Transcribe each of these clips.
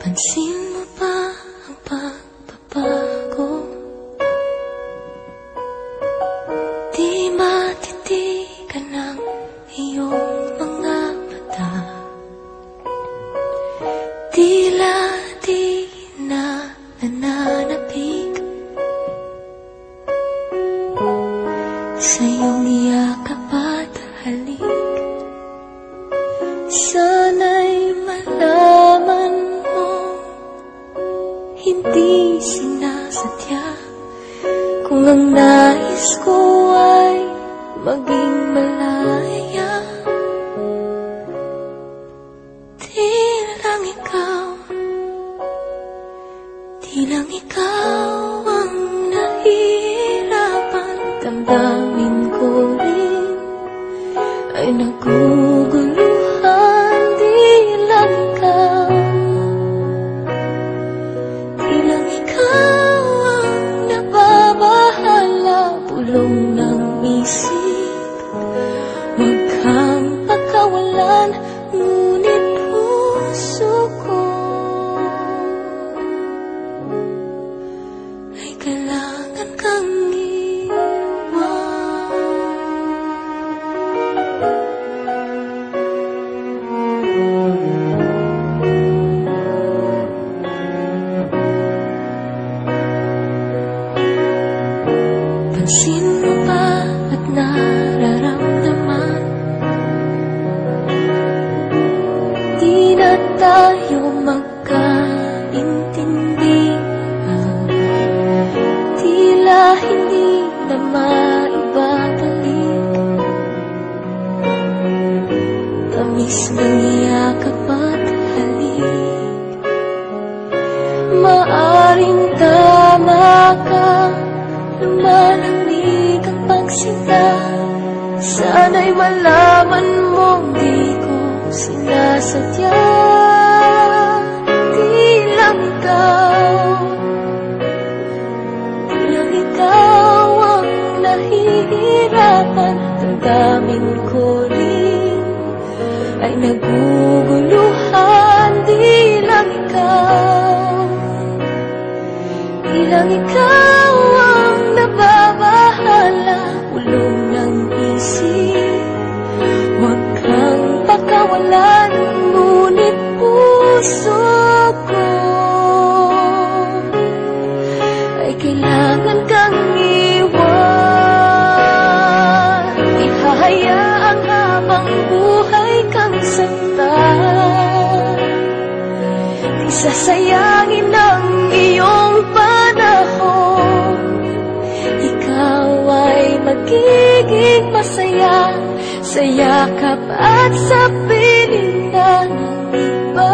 Pansin mo ba ang pagbabago? Di matitigan ng iyong mga mata. Tila di na nananapig sa iyong yakap at halik. Sana'y malaman hindi sinasadya kung ang nais ko ay maging malaya. Di lang ikaw ang nahihirapan. Damdamin ko rin ay naguguluhan. Di lang ikaw bulong ng isip. Huwag kang pakawalan, ngunit puso ko ay kailangan kang pansin mo ba at nararamdaman? Di na tayo magkaintindihan. Tila hindi na maibabalik tamis ng yakap at halik. Maaring tama ka, lumalamig ang pagsinta. Sana'y malaman mong di ko sinasadya. Di lang ikaw ang nahihirapan. Damdamin ko rin ay naguguluhan. Di lang ikaw ang nababahala. Ulong ng isip, huwag kang pakawalan, ngunit puso ko ay kailangan kang iwan. Ihahayaan habang buhay kang saktan. Di sasayangin ang iyong panahon. Ikaw ay magiging masaya sa yakap at sa piling ng iba.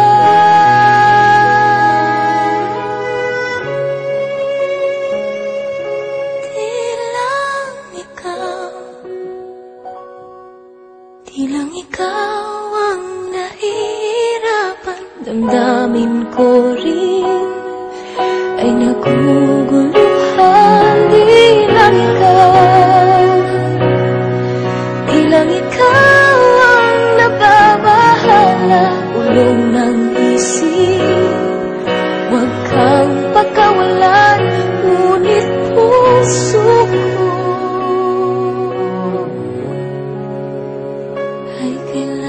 Di lang ikaw ang nahihirapan. Damdamin ko rin ay naguguluhan. Di lang ikaw ang nababahala. Ulong ng isip, huwag kang pakawalan, ngunit puso ko ay kailangan